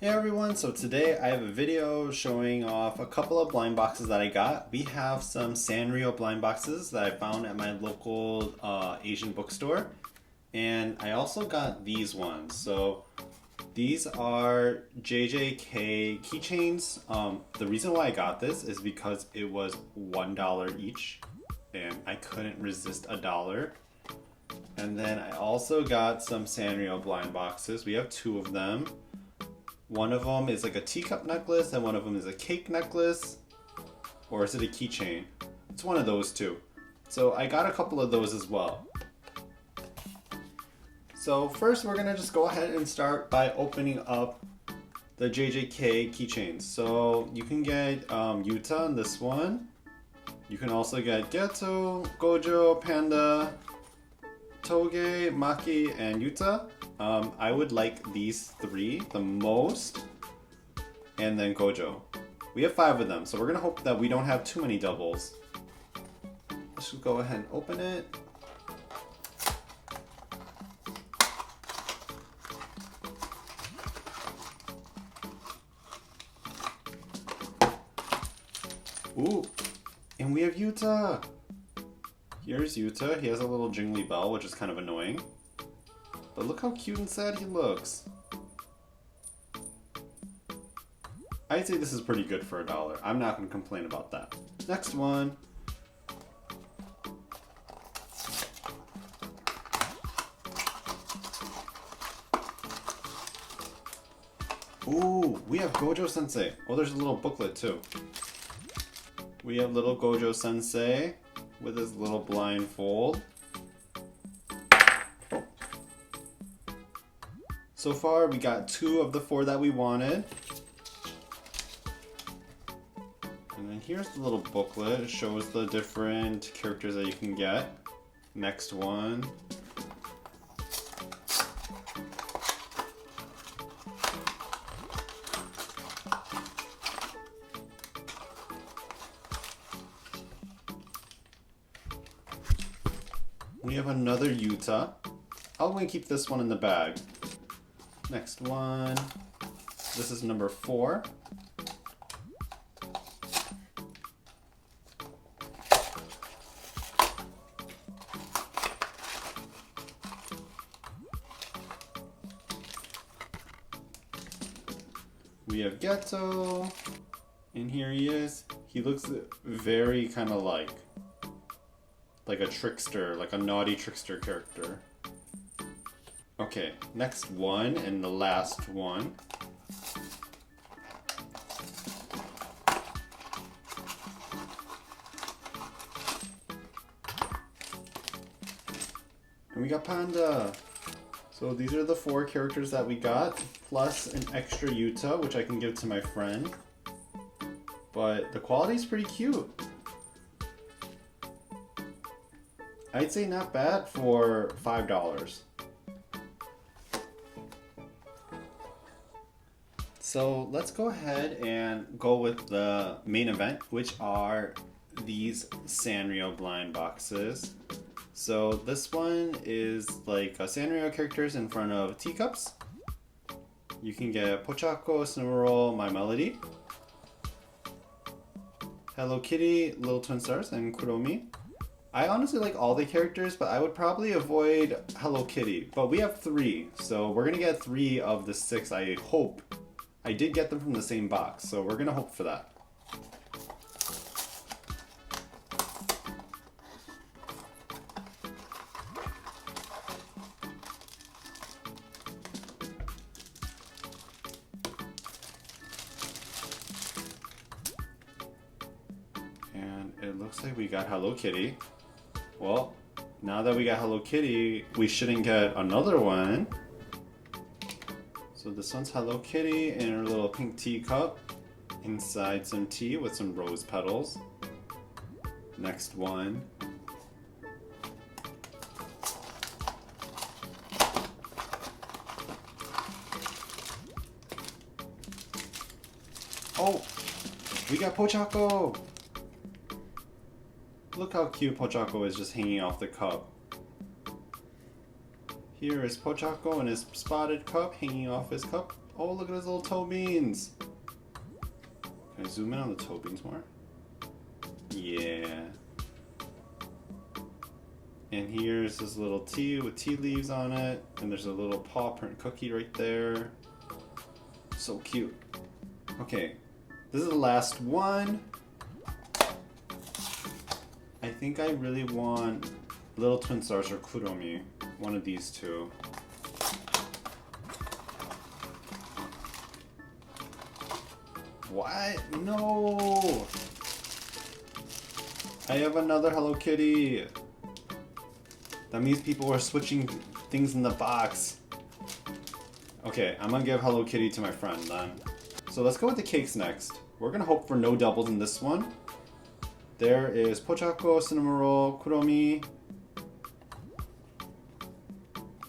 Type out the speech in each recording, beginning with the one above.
Hey everyone, so today I have a video showing off a couple of blind boxes that I got. We have some Sanrio blind boxes that I found at my local Asian bookstore. And I also got these ones. So these are JJK keychains. The reason why I got this is because it was $1 each and I couldn't resist a dollar. And then I also got some Sanrio blind boxes. We have two of them. One of them is like a teacup necklace and one of them is a cake necklace. Or is it a keychain? It's one of those two. So I got a couple of those as well. So first we're gonna just go ahead and start by opening up the JJK keychains. So you can get Yuta on this one. You can also get Geto, Gojo, Panda, Toge, Maki, and Yuta. I would like these three the most, and then Gojo. We have 5 of them, so we're gonna hope that we don't have too many doubles. Let's just go ahead and open it. Ooh, and we have Yuta! Here's Yuta. He has a little jingly bell, which is kind of annoying. But look how cute and sad he looks. I'd say this is pretty good for $1. I'm not going to complain about that. Next one. Ooh, we have Gojo Sensei. Oh, there's a little booklet too. We have little Gojo Sensei with his little blindfold. So far, we got 2 of the 4 that we wanted. And then here's the little booklet. It shows the different characters that you can get. Next one. We have another Yuta. I'm going to keep this one in the bag. Next one. This is number 4. We have Geto. And here he is. He looks very kind of like a trickster, like a naughty trickster character. Okay, next one and the last one. And we got Panda. So these are the 4 characters that we got, plus an extra Yuta, which I can give to my friend. But the quality's pretty cute. I'd say not bad for $5. So let's go ahead and go with the main event, which are these Sanrio blind boxes. So this one is like a Sanrio characters in front of teacups. You can get Pochako, Snowroll, My Melody, Hello Kitty, Little Twin Stars, and Kuromi. I honestly like all the characters, but I would probably avoid Hello Kitty. But we have 3, so we're gonna get 3 of the 6, I hope. I did get them from the same box, so we're gonna hope for that. And it looks like we got Hello Kitty. Well, now that we got Hello Kitty, we shouldn't get another one. So this one's Hello Kitty in her little pink teacup. Inside some tea with some rose petals. Next one. Oh! We got Pochako! Look how cute Pochako is just hanging off the cup. Here is Pochako in his spotted cup hanging off his cup. Oh, look at his little toe beans. Can I zoom in on the toe beans more? Yeah. And here's this little tea with tea leaves on it. And there's a little paw print cookie right there. So cute. Okay, this is the last one. I think I really want Little Twin Stars or Kuromi. One of these two. What? No! I have another Hello Kitty. That means people are switching things in the box. Okay, I'm gonna give Hello Kitty to my friend then. So let's go with the cakes next. We're gonna hope for no doubles in this one. There is Pochako, Cinnamon Roll, Kuromi,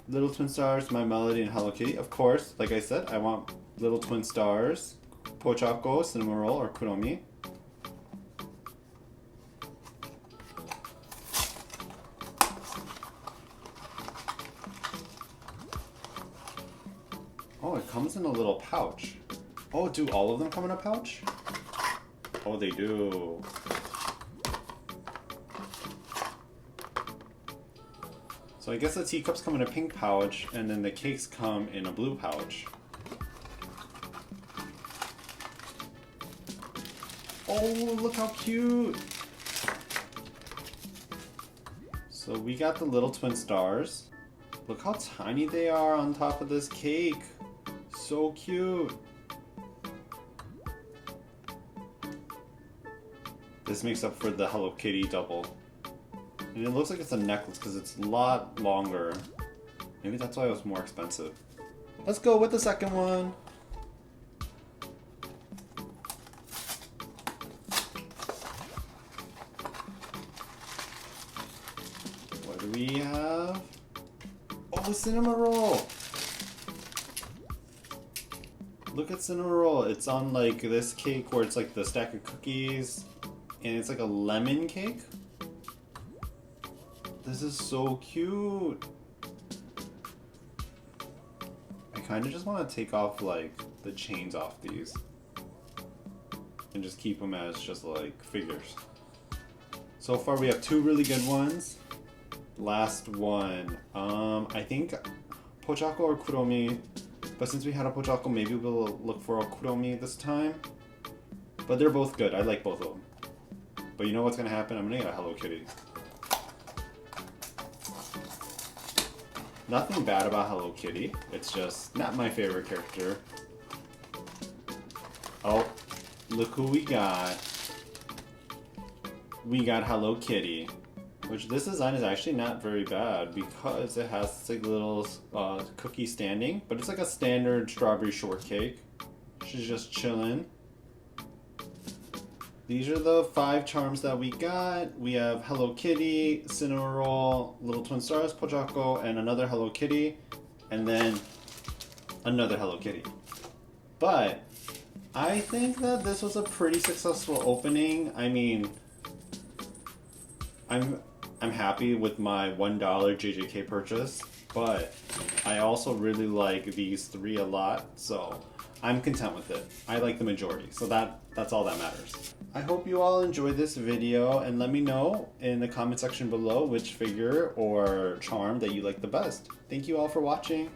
Little Twin Stars, My Melody, and Hello Kitty. Of course, like I said, I want Little Twin Stars, Pochako, Cinnamon Roll, or Kuromi. Oh, it comes in a little pouch. Oh, do all of them come in a pouch? Oh, they do. So I guess the teacups come in a pink pouch, and then the cakes come in a blue pouch. Oh, look how cute! So we got the Little Twin Stars. Look how tiny they are on top of this cake. So cute. This makes up for the Hello Kitty double. And it looks like it's a necklace because it's a lot longer. Maybe that's why it was more expensive. Let's go with the second one. What do we have? Oh, cinnamon roll! Look at cinnamon roll. It's on like this cake where it's like the stack of cookies. And it's like a lemon cake. This is so cute. I kind of just want to take off like the chains off these. And just keep them as just like figures. So far we have two really good ones. Last one. I think Pochako or Kuromi. But since we had a Pochako, maybe we'll look for a Kuromi this time. But they're both good. I like both of them. But you know what's gonna happen? I'm gonna get a Hello Kitty. Nothing bad about Hello Kitty. It's just not my favorite character. Oh, look who we got. We got Hello Kitty. Which this design is actually not very bad because it has this like little cookie standing. But it's like a standard strawberry shortcake. She's just chilling. These are the 5 charms that we got. We have Hello Kitty, Cinnamon Roll, Little Twin Stars, Pochako, and another Hello Kitty, and then another Hello Kitty. But I think that this was a pretty successful opening. I mean, I'm happy with my $1 JJK purchase, but I also really like these 3 a lot, so I'm content with it. I like the majority, so that's all that matters. I hope you all enjoyed this video, and let me know in the comment section below which figure or charm that you like the best. Thank you all for watching.